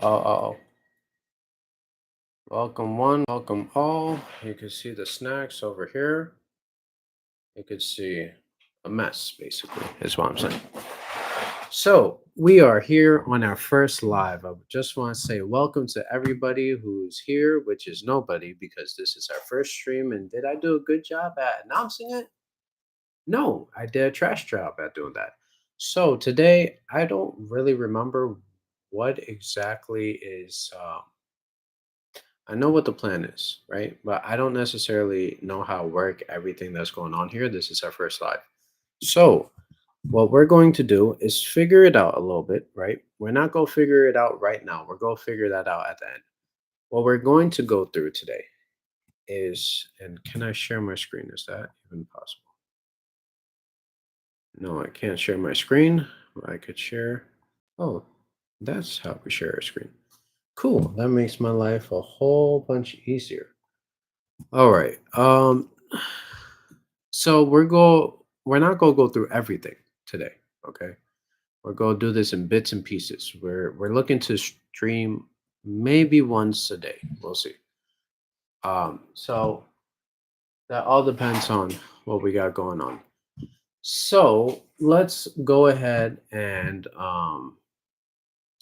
Oh. Welcome one, welcome all. You can see the snacks over here. You can see a mess, basically, is what I'm saying. So we are here on our first live. I just want to say welcome to everybody who's here, which is nobody because this is our first stream. And did I do a good job at announcing it? No, I did a trash job at doing that. So today, I don't really remember what exactly is. I know what the plan is, right? But I don't necessarily know how to work everything that's going on here. This is our first live. So, what we're going to do is figure it out a little bit, right? We're not going to figure it out right now. We're going to figure that out at the end. What we're going to go through today is, and can I share my screen? Is that even possible? No, I can't share my screen. I could share. Oh, that's how we share a screen. Cool. That makes my life a whole bunch easier. All right. So we're not gonna go through everything today, okay? We're gonna do this in bits and pieces. We're looking to stream maybe once a day. We'll see. So that all depends on what we got going on. So let's go ahead and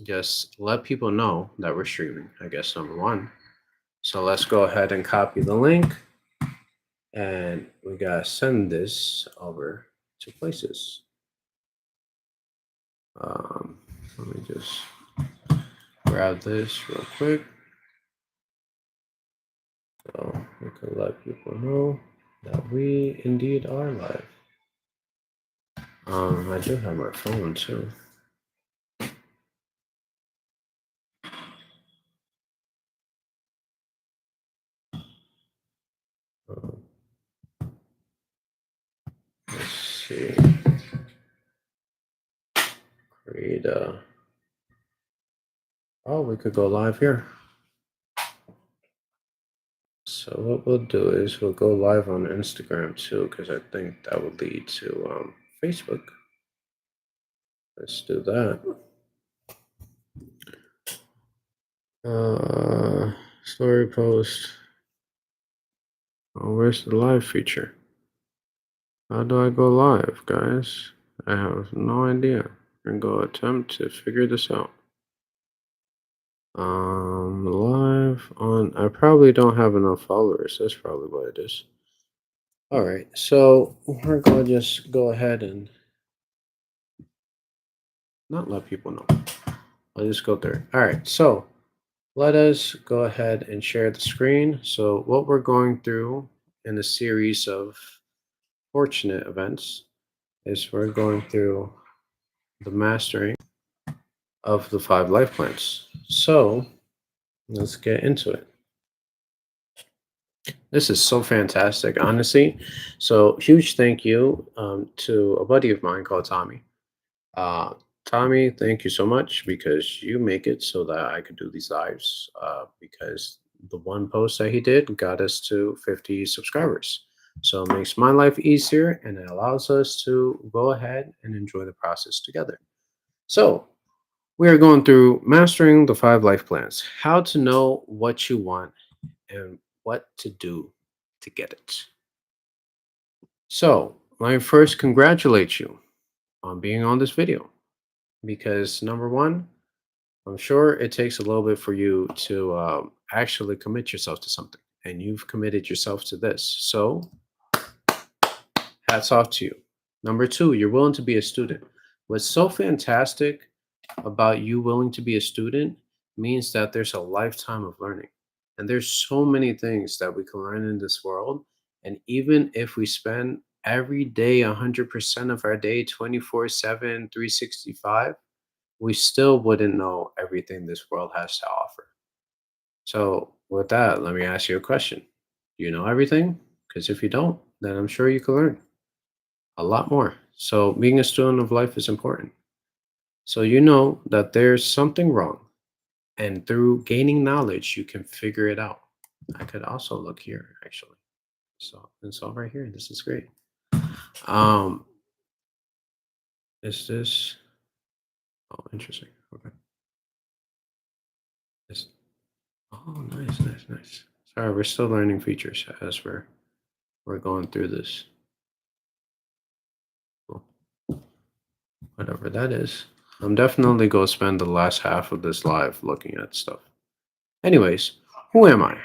just let people know that we're streaming, I guess number one. So let's go ahead and copy the link and we gotta send this over to places. Um, Let me just grab this real quick so we can let people know that we indeed are live. I do have my phone too. Um, let's see. Create a. Oh, we could go live here. So what we'll do is we'll go live on Instagram too, because I think that would lead to Facebook. Let's do that. Story post. Oh, where's the live feature? How do I go live, guys? I have no idea. I'm gonna go attempt to figure this out. Live on. I probably don't have enough followers. That's probably what it is. All right, so we're gonna just go ahead and not let people know. I'll just go through. All right, so let us go ahead and share the screen. So what we're going through in a series of fortunate events is we're going through the mastering of the 5 life plans. So let's get into it. This is so fantastic, honestly. So huge thank you to a buddy of mine called Tommy. Uh, Tommy, thank you so much because you make it so that I could do these lives. Because the one post that he did got us to 50 subscribers. So it makes my life easier and it allows us to go ahead and enjoy the process together. So we are going through mastering the 5 life plans, how to know what you want and what to do to get it. So, let me first congratulate you on being on this video because number one, I'm sure it takes a little bit for you to actually commit yourself to something, and you've committed yourself to this. So, hats off to you. Number two, you're willing to be a student. What's so fantastic about you willing to be a student means that there's a lifetime of learning. And there's so many things that we can learn in this world. And even if we spend every day 100% of our day 24/7, 365, we still wouldn't know everything this world has to offer. So, with that, let me ask you a question. Do you know everything? Because if you don't, then I'm sure you can learn a lot more. So, being a student of life is important. So, you know that there's something wrong, and through gaining knowledge, you can figure it out. I could also look here, actually. So, it's all right here. This is great. Um, is this? Oh, interesting. Okay. nice. Sorry, we're still learning features as we're going through this. Cool. Whatever that is. I'm definitely going to spend the last half of this live looking at stuff. Anyways, who am I?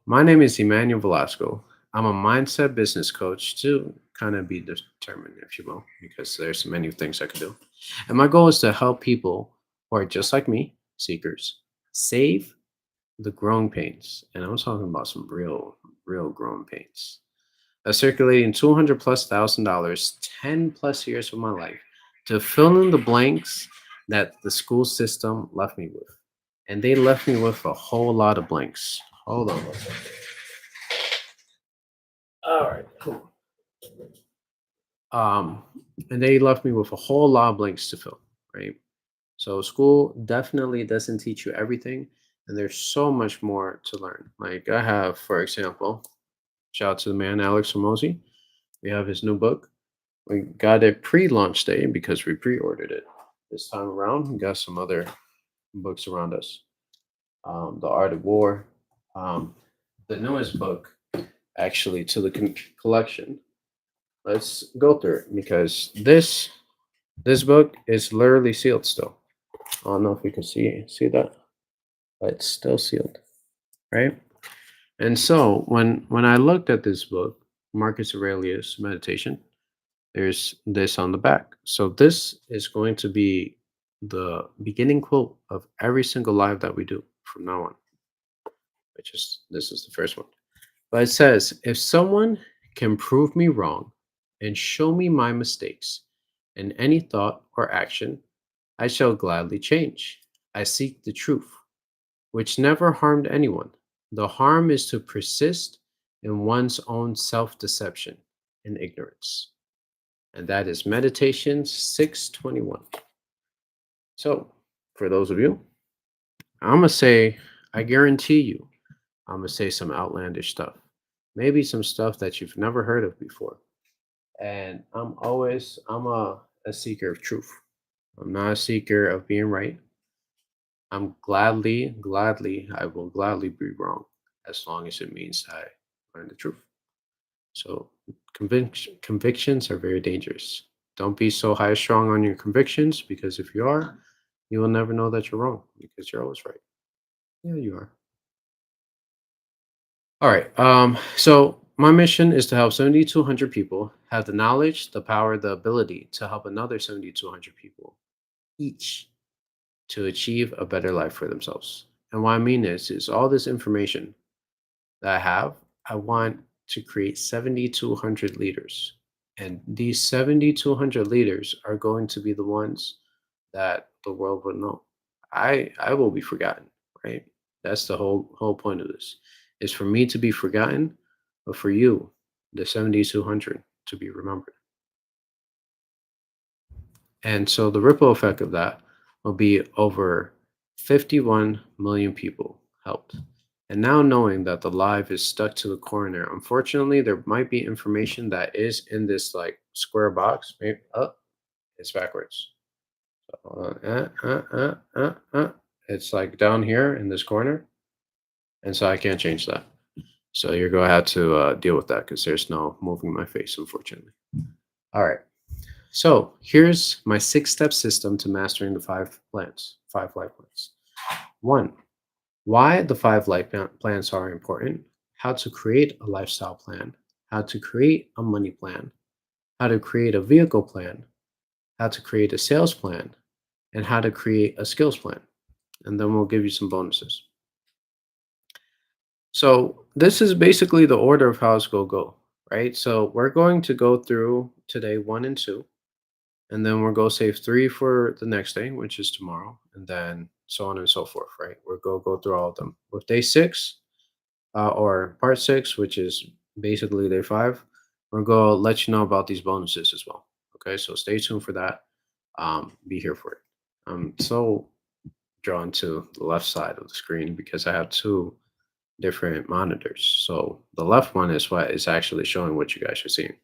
My name is Emmanuel Velasco. I'm a mindset business coach to kind of be determined, if you will, because there's many things I could do. And my goal is to help people who are just like me, seekers, save the growing pains. And I'm talking about some real growing pains. Circulating 200 plus $1,000, 10 plus years of my life to fill in the blanks that the school system left me with. And they left me with a whole lot of blanks. Hold on one second. All right, cool. Um, and they left me with a whole lot of blanks to fill, right? So school definitely doesn't teach you everything, and there's so much more to learn. Like I have, for example, shout out to the man Alex Ramosi. We have his new book. We got it pre-launch day because we pre-ordered it. This time around, we got some other books around us. The Art of War, um, the newest book actually to the collection. Let's go through it because this book is literally sealed still. I don't know if you can see that, but it's still sealed, right? And so when I looked at this book, Marcus Aurelius Meditation, there's this on the back. So this is going to be the beginning quote of every single live that we do from now on, which is this is the first one. But it says, if someone can prove me wrong and show me my mistakes in any thought or action, I shall gladly change. I seek the truth, which never harmed anyone. The harm is to persist in one's own self deception and ignorance. And that is Meditation 621. So, for those of you, I'm going to say, I guarantee you, I'm going to say some outlandish stuff. Maybe some stuff that you've never heard of before. And I'm a seeker of truth. I'm not a seeker of being right. I will gladly be wrong as long as it means I learn the truth. So convictions are very dangerous. Don't be so high strong on your convictions because if you are, you will never know that you're wrong because you're always right. Yeah, you are. All right. So my mission is to help 7,200 people have the knowledge, the power, the ability to help another 7,200 people each to achieve a better life for themselves. And what I mean is all this information that I have, I want to create 7,200 leaders. And these 7,200 leaders are going to be the ones that the world will know. I will be forgotten, right? That's the whole point of this. Is for me to be forgotten, but for you, the 7,200 to be remembered. And so the ripple effect of that will be over 51 million people helped. And now knowing that the live is stuck to the corner, unfortunately, there might be information that is in this like square box. Maybe it's backwards. So, it's like down here in this corner, and so I can't change that. So you're gonna have to deal with that because there's no moving my face, unfortunately. All right. So here's my 6-step system to mastering the 5 life plans. 1, why the 5 life plans are important, how to create a lifestyle plan, how to create a money plan, how to create a vehicle plan, how to create a sales plan, and how to create a skills plan. And then we'll give you some bonuses. So this is basically the order of how it's going to go, right? So we're going to go through today 1 and 2, and then we're going to save 3 for the next day, which is tomorrow, and then so on and so forth, right? We're going to go through all of them. With day 6, or part 6, which is basically day 5, we're going to let you know about these bonuses as well. Okay, so stay tuned for that. Be here for it. I'm so drawn to the left side of the screen because I have 2 different monitors. So the left one is what is actually showing what you guys are seeing.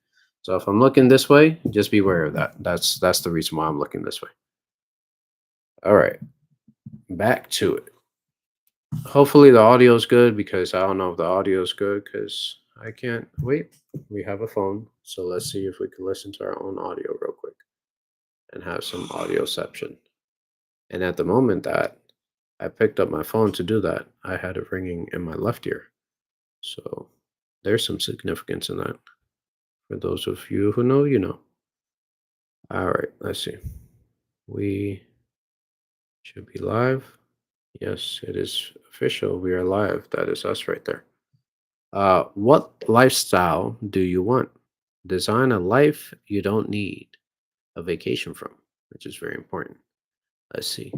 So if I'm looking this way, just be aware of that. That's the reason why I'm looking this way. All right, back to it. Hopefully the audio is good because I don't know if the audio is good because I can't wait. We have a phone, so let's see if we can listen to our own audio real quick and have some audioception. And at the moment that I picked up my phone to do that, I had it ringing in my left ear. So there's some significance in that. For those of you who know, you know. All right, let's see. We should be live. Yes, it is official. We are live. That is us right there. What lifestyle do you want? Design a life you don't need a vacation from, which is very important. Let's see.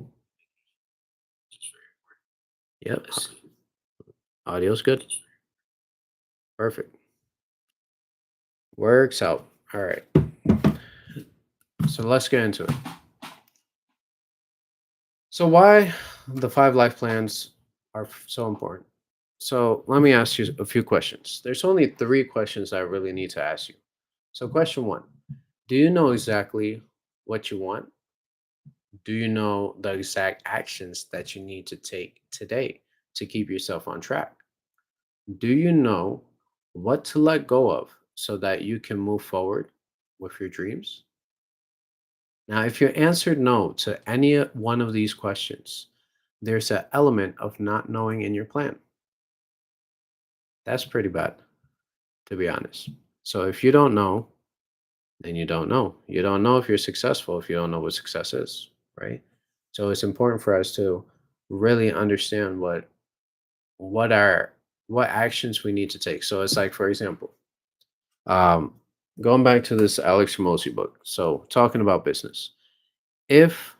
Yep. Audio's good. Perfect. Works out. All right. So let's get into it. So why the five life plans are so important? So let me ask you a few questions. There's only three questions I really need to ask you. So question one, do you know exactly what you want? Do you know the exact actions that you need to take today to keep yourself on track? Do you know what to let go of so that you can move forward with your dreams? Now, if you answered no to any one of these questions, there's an element of not knowing in your plan. That's pretty bad, to be honest. So if you don't know, then you don't know. You don't know if you're successful if you don't know what success is, right? So it's important for us to really understand what are what actions we need to take. So it's like, for example, um, going back to this Alex Ramosi book. So talking about business, if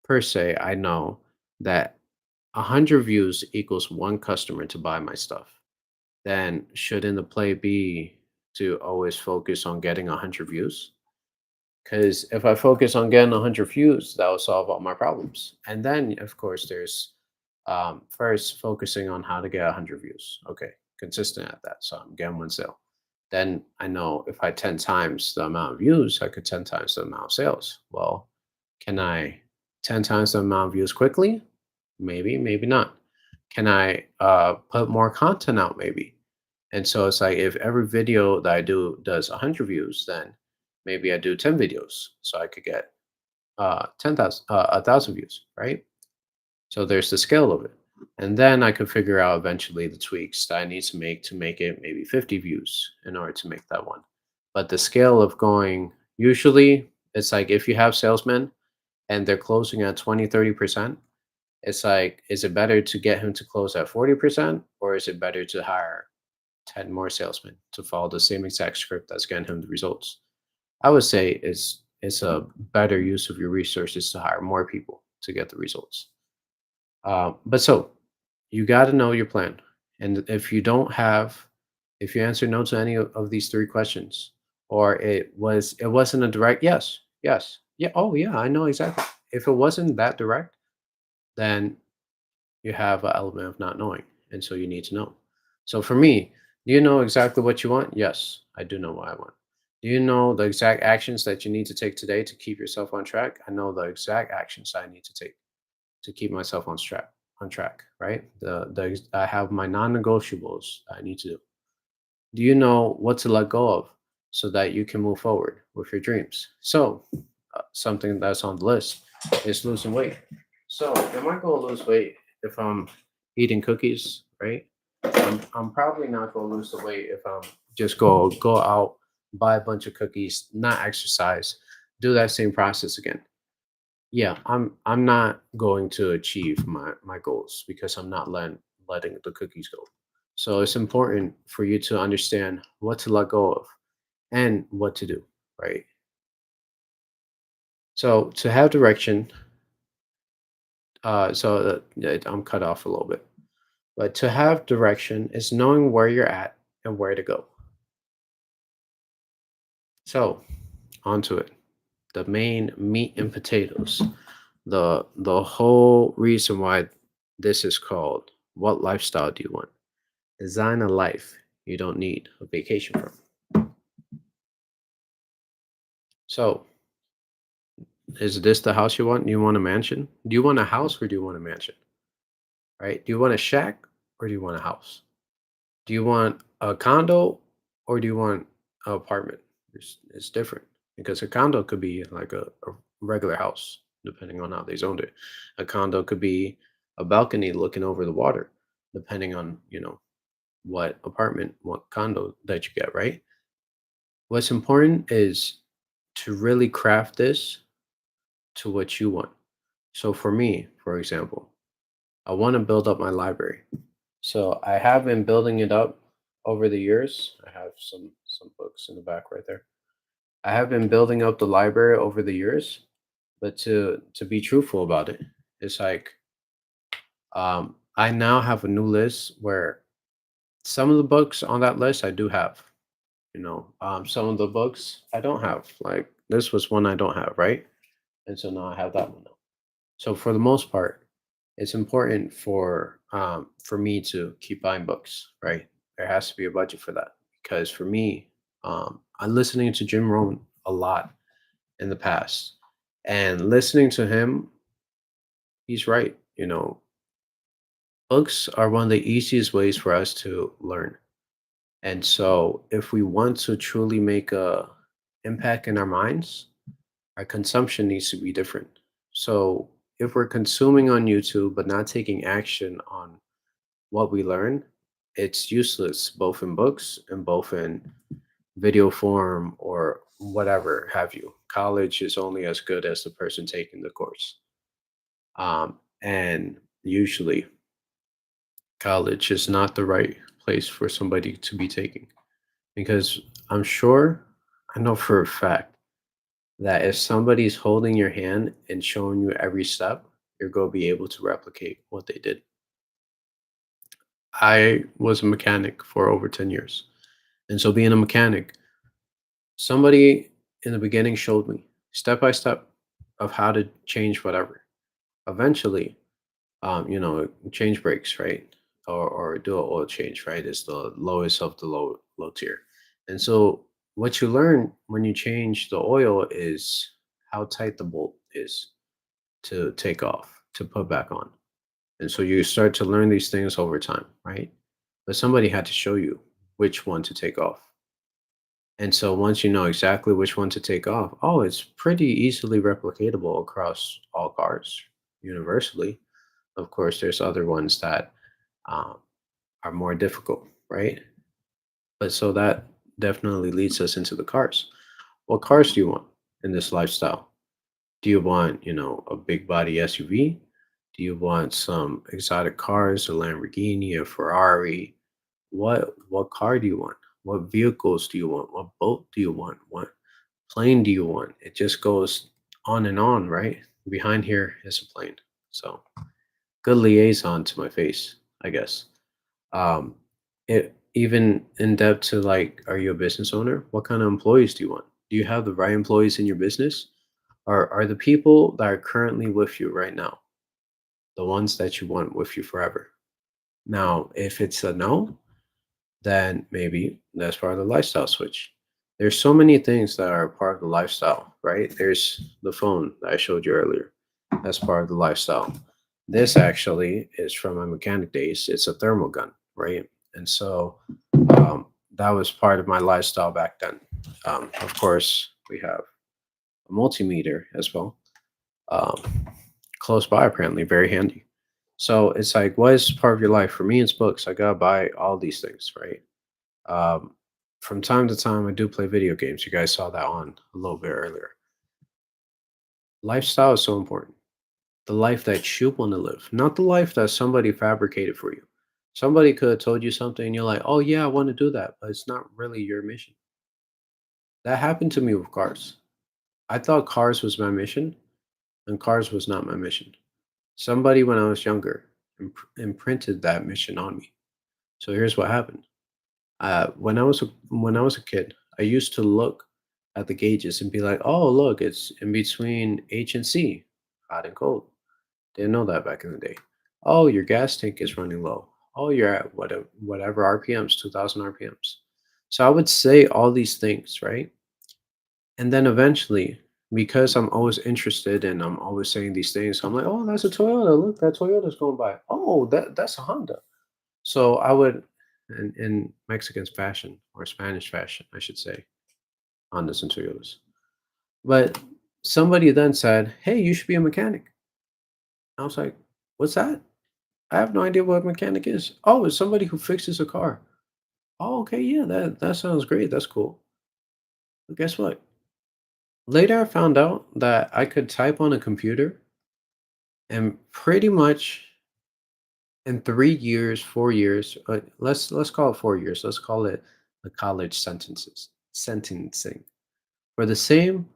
per se I know that 100 views equals one customer to buy my stuff, then shouldn't the play be to always focus on getting 100 views? Because if I focus on getting 100 views, that will solve all my problems. And then, of course, there's first focusing on how to get 100 views. Okay, consistent at that. So I'm getting one sale. Then I know if I 10 times the amount of views, I could 10 times the amount of sales. Well, can I 10 times the amount of views quickly? Maybe, maybe not. Can I put more content out? Maybe. And so it's like if every video that I do does 100 views, then maybe I do 10 videos so I could get 10,000, 1,000 views, right? So there's the scale of it. And then I could figure out eventually the tweaks that I need to make it maybe 50 views in order to make that one. But the scale of going, usually it's like if you have salesmen and they're closing at 20, 30%, it's like, is it better to get him to close at 40% or is it better to hire 10 more salesmen to follow the same exact script that's getting him the results? I would say it's a better use of your resources to hire more people to get the results. But so you got to know your plan. And if you answer no to any of these three questions, or it wasn't a direct yes, yes, yeah, oh yeah, I know exactly. If it wasn't that direct, then you have an element of not knowing, and so you need to know. So for me, do you know exactly what you want? Yes, I do know what I want. Do you know the exact actions that you need to take today to keep yourself on track? I know the exact actions I need to take to keep myself on track, right? I have my non-negotiables I need to do. Do you know what to let go of so that you can move forward with your dreams? So, something that's on the list is losing weight. So, am I going to lose weight if I'm eating cookies, right? I'm probably not going to lose the weight if I'm just go out, buy a bunch of cookies, not exercise, do that same process again. Yeah, I'm not going to achieve my goals because I'm not letting the cookies go. So it's important for you to understand what to let go of and what to do, right? So to have direction, yeah, I'm cut off a little bit, but to have direction is knowing where you're at and where to go. So onto it. The main meat and potatoes. The whole reason why this is called what lifestyle do you want? Design a life you don't need a vacation from. So, is this the house you want? Do you want a mansion? Do you want a house or do you want a mansion? right? Do you want a shack or do you want a house? Do you want a condo or do you want an apartment? It's different because a condo could be like a regular house, depending on how they zoned it. A condo could be a balcony looking over the water, depending on, what apartment, what condo that you get, right? What's important is to really craft this to what you want. So for me, for example, I want to build up my library. So I have been building it up over the years. I have some books in the back right there. I have been building up the library over the years, but to be truthful about it, it's like I now have a new list where some of the books on that list I do have. Some of the books I don't have. Like this was one I don't have, right? And so now I have that one now. So for the most part, it's important for me to keep buying books, right? There has to be a budget for that because for me, I'm listening to Jim Rohn a lot in the past, and listening to him, he's right. Books are one of the easiest ways for us to learn, and so if we want to truly make a impact in our minds, our consumption needs to be different. So if we're consuming on YouTube but not taking action on what we learn, it's useless both in books and both in video form or whatever have you. College is only as good as the person taking the course. And usually, college is not the right place for somebody to be taking because I'm sure, I know for a fact that if somebody's holding your hand and showing you every step, you're going to be able to replicate what they did. I was a mechanic for over 10 years. And so, being a mechanic, somebody in the beginning showed me step by step of how to change whatever. Eventually, change brakes, right? Or do an oil change, right? Is the lowest of the low tier. And so, what you learn when you change the oil is how tight the bolt is to take off, to put back on. And so you start to learn these things over time, right? But somebody had to show you which one to take off. And so once you know exactly which one to take off, oh, it's pretty easily replicatable across all cars universally. Of course, there's other ones that um, are more difficult, right? But so that definitely leads us into the cars. What cars do you want in this lifestyle? Do you want, a big body SUV? Do you want some exotic cars, a Lamborghini, a Ferrari? What car do you want? What vehicles do you want? What boat do you want? What plane do you want? It just goes on and on, right? Behind here is a plane. So good liaison to my face, I guess. Um, it even in depth to like, are you a business owner? What kind of employees do you want? Do you have the right employees in your business? Are the people that are currently with you right now the ones that you want with you forever? Now, if it's a no, then maybe that's part of the lifestyle switch. There's so many things that are part of the lifestyle, right? There's the phone that I showed you earlier. That's part of the lifestyle. This actually is from my mechanic days. It's a thermal gun, right? And so that was part of my lifestyle back then. Of course, we have a multimeter as well, um, close by, apparently, very handy. So it's like, what is part of your life? For me, it's books. I gotta buy all these things, right? Um, from time to time, I do play video games. You guys saw that on a little bit earlier. Lifestyle is so important. The life that you want to live, not the life that somebody fabricated for you. Somebody could have told you something and you're like, oh, yeah, I want to do that, but it's not really your mission. That happened to me with cars. I thought cars was my mission, and cars was not my mission. Somebody, when I was younger, imprinted that mission on me. So here's what happened. When I was a kid, I used to look at the gauges and be like, "Oh, look, it's in between H and C, hot and cold." Didn't know that back in the day. Oh, your gas tank is running low. Oh, you're at whatever RPMs, 2,000 RPMs. So I would say all these things, right? And then eventually, because I'm always interested and I'm always saying these things, I'm like, oh, that's a Toyota. Look, that Toyota's going by. Oh, that's a Honda. So I would, in Mexican fashion or Spanish fashion, I should say, Hondas and Toyotas. But somebody then said, hey, you should be a mechanic. I was like, what's that? I have no idea what a mechanic is. Oh, it's somebody who fixes a car. Oh, okay, yeah, that sounds great. That's cool. But guess what? Later, I found out that I could type on a computer and pretty much in 3 years, 4 years, let's call it 4 years. Let's call it the college sentencing for the same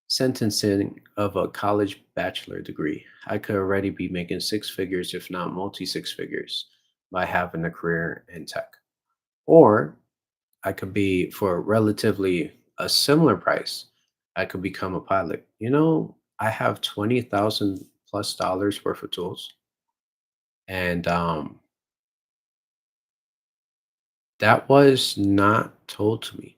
sentencing of a college bachelor degree. I could already be making six figures, if not multi six figures, by having a career in tech. Or I could be for relatively a similar price. I could become a pilot. I have 20,000 plus dollars worth of tools, and that was not told to me.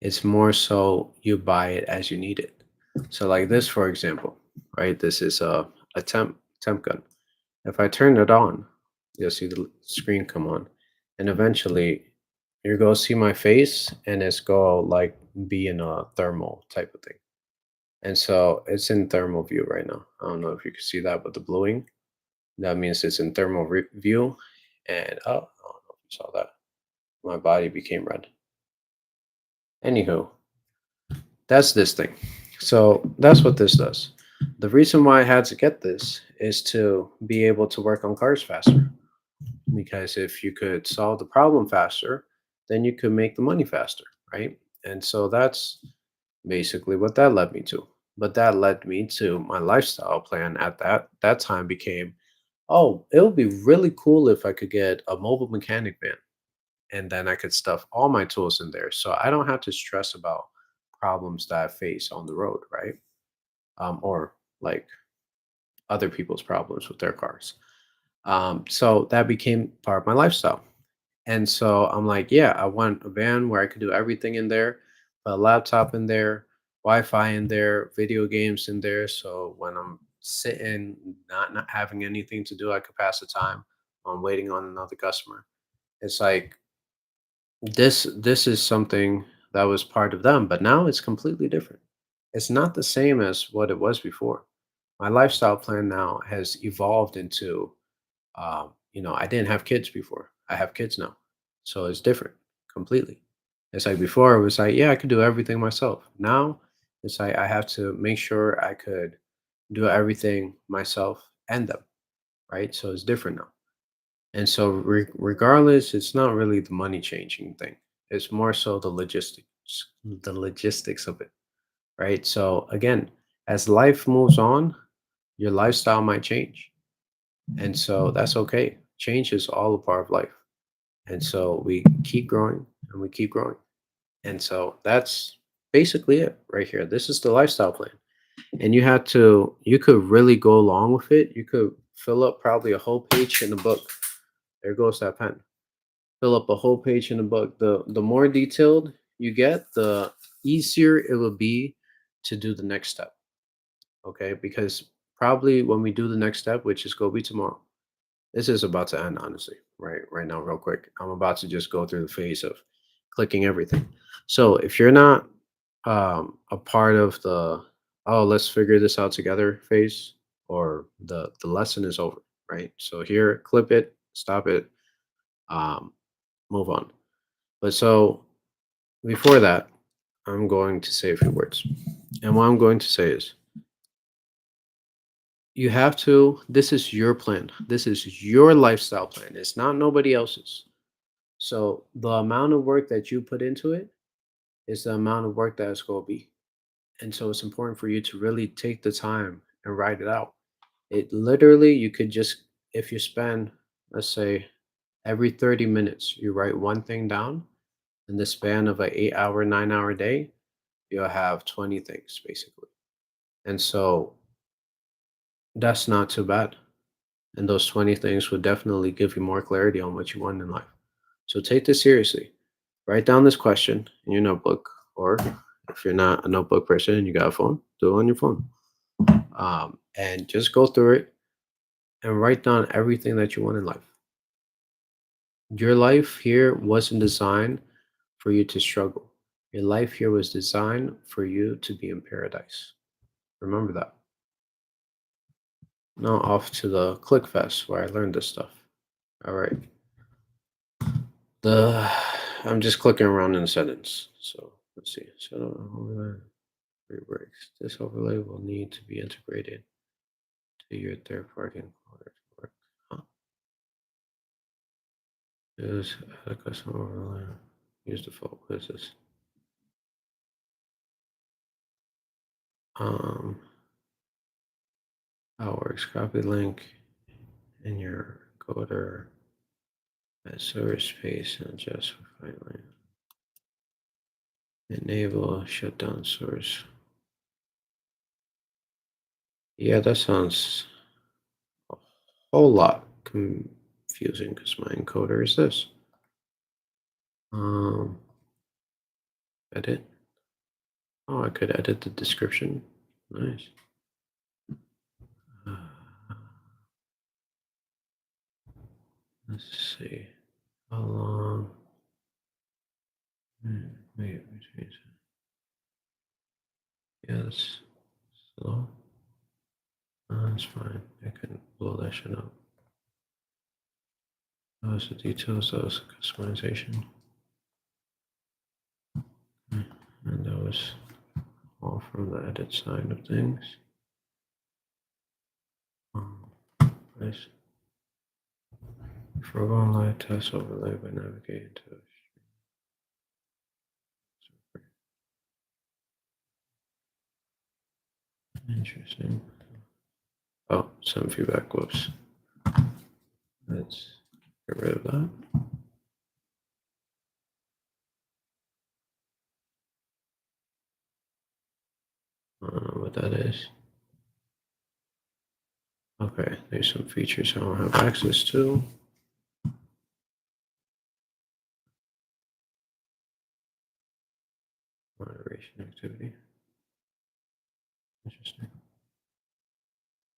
It's more so you buy it as you need it. So, like this, for example, right? This is a temp gun. If I turn it on, you'll see the screen come on, and eventually you're gonna see my face, and it's gonna like be in a thermal type of thing. And so it's in thermal view right now. I don't know if you can see that, but the bluing, that means it's in thermal view. And oh, I don't know if you saw that. My body became red. Anywho, that's this thing. So that's what this does. The reason why I had to get this is to be able to work on cars faster. Because if you could solve the problem faster, then you could make the money faster, right? And so that's basically what that led me to. But that led me to my lifestyle plan at that time became, oh, it would be really cool if I could get a mobile mechanic van and then I could stuff all my tools in there so I don't have to stress about problems that I face on the road, right? Or like other people's problems with their cars. So that became part of my lifestyle. And so I'm like, yeah, I want a van where I could do everything in there, put a laptop in there, Wi-Fi in there, video games in there. So when I'm sitting, not having anything to do, I could pass the time on waiting on another customer. It's like this is something that was part of them, but now it's completely different. It's not the same as what it was before. My lifestyle plan now has evolved into I didn't have kids before. I have kids now. So it's different completely. It's like before it was like, yeah, I could do everything myself. Now it's like I have to make sure I could do everything myself and them, right? So it's different now. And so regardless, it's not really the money changing thing. It's more so the logistics of it, right? So again, as life moves on, your lifestyle might change. And so that's okay. Change is all a part of life. And so we keep growing and we keep growing. And so that's basically it right here. This is the lifestyle plan. And you could really go along with it. You could fill up probably a whole page in a book. There goes that pen. Fill up a whole page in a book. The more detailed you get, the easier it will be to do the next step. Okay. Because probably when we do the next step, which is go be tomorrow, this is about to end, honestly, right now, real quick. I'm about to just go through the phase of clicking everything. So if you're not a part of the oh let's figure this out together phase, or the lesson is over, right? So here, clip it, stop it, um, move on. But so before that, I'm going to say a few words, and what I'm going to say is you have to. This is your plan. This is your lifestyle plan. It's not nobody else's. So the amount of work that you put into it is the amount of work that it's going to be. And so it's important for you to really take the time and write it out. It literally, you could just, if you spend, let's say, every 30 minutes, you write one thing down in the span of an 8 hour, 9 hour day, you'll have 20 things basically. And so that's not too bad. And those 20 things would definitely give you more clarity on what you want in life. So take this seriously. Write down this question in your notebook or If you're not a notebook person and you got a phone, do it on your phone. And just go through it and write down everything that you want in life. Your life here wasn't designed for you to struggle. Your life here was designed for you to be in paradise. Remember that. Now off to the ClickFest where I learned this stuff. All right. I'm just clicking around in the settings. So let's see. Set up overlay breaks. This overlay will need to be integrated to your third-party encoder to work. Huh? Use a custom overlay. Use default. What is this? How it works. Copy link in your encoder. Add server space and adjust for filing. Enable shutdown source. Yeah, that sounds a whole lot confusing because my encoder is this. Edit. Oh, I could edit the description. Nice. Let's see. How long? Wait. Yes. Slow. That's fine. I can blow that shit up. That was the details. That was the customization. And that was all from the edit side of things. Nice. Forgo live test overlay by navigating to it. Interesting. Oh, some feedback. Whoops. Let's get rid of that. I don't know what that is. Okay, there's some features I don't have access to. Moderation activity. Interesting.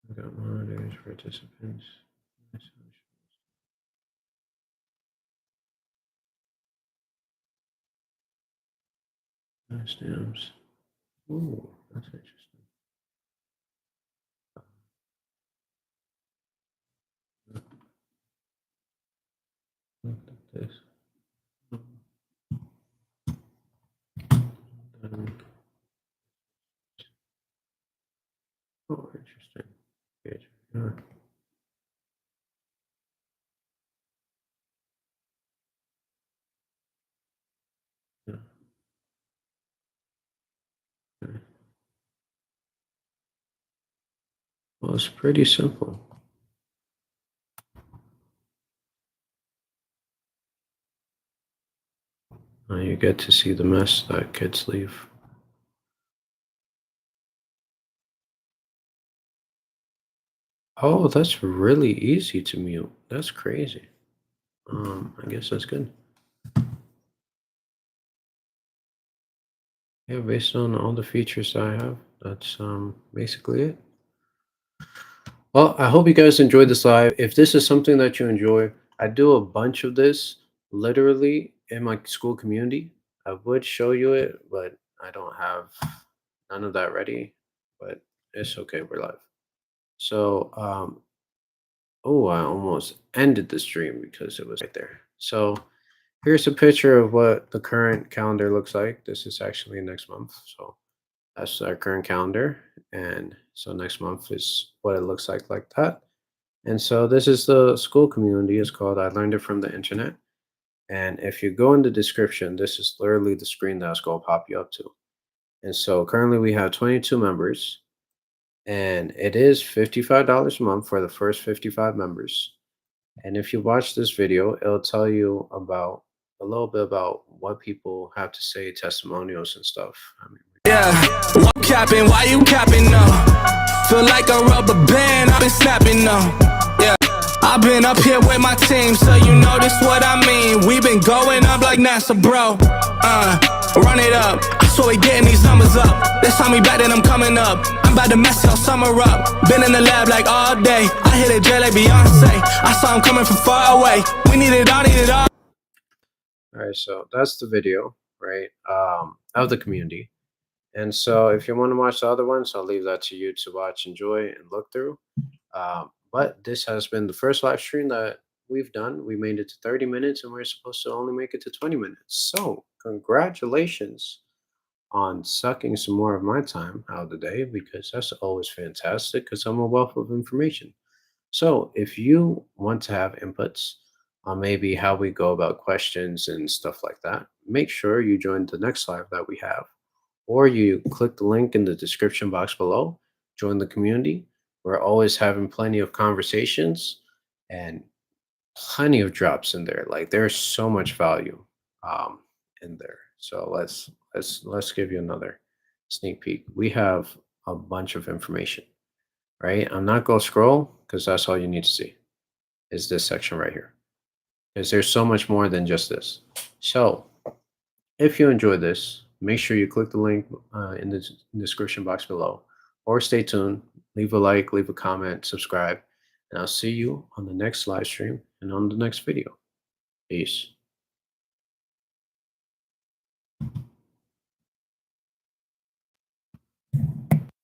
I got monitors, participants. Stamps. Ooh, that's interesting. Look at this. Oh, interesting. Page. Yeah. Yeah. Okay. Well, it's pretty simple. You get to see the mess that kids leave. Oh, that's really easy to mute. That's crazy. I guess that's good. Yeah, based on all the features that I have, that's basically it. Well, I hope you guys enjoyed this live. If this is something that you enjoy, I do a bunch of this literally in my school community. I would show you it, but I don't have none of that ready. But it's okay, we're live. So, oh, I almost ended the stream because it was right there. So, here's a picture of what the current calendar looks like. This is actually next month. So, that's our current calendar. And so, next month is what it looks like that. And so, this is the school community. It's called I Learned It from the Internet. And if you go in the description, this is literally the screen that's going to pop you up to. And so, currently, we have 22 members. And it is $55 a month for the first 55 members. And if you watch this video, it'll tell you about a little bit about what people have to say, testimonials and stuff. I mean, yeah, why you capping? Why you capping? No, feel like a rubber band. I've been snapping. No, yeah, I've been up here with my team, so you know this what I mean. We've been going up like NASA, bro. Run it up. That's why we getting these numbers up. They saw me back then, I'm coming up. I'm about to mess y'all summer up. Been in the lab like all day. I hit a jet like Beyonce. I saw him coming from far away. We need it all, need it all. All right, so that's the video, right, of the community. And so if you want to watch the other ones, I'll leave that to you to watch, enjoy, and look through. But this has been the first live stream that we've done. We made it to 30 minutes, and we're supposed to only make it to 20 minutes. So congratulations on sucking some more of my time out of the day, because that's always fantastic, because I'm a wealth of information. So if you want to have inputs on maybe how we go about questions and stuff like that, make sure you join the next live that we have, or you click the link in the description box below, join the community. We're always having plenty of conversations and plenty of drops in there. Like, there's so much value in there. So let's give you another sneak peek. We have a bunch of information, right? I'm not going to scroll, because that's all you need to see is this section right here, because there's so much more than just this. So if you enjoyed this, make sure you click the link in the description box below, or stay tuned, leave a like, leave a comment, subscribe, and I'll see you on the next live stream and on the next video. Peace.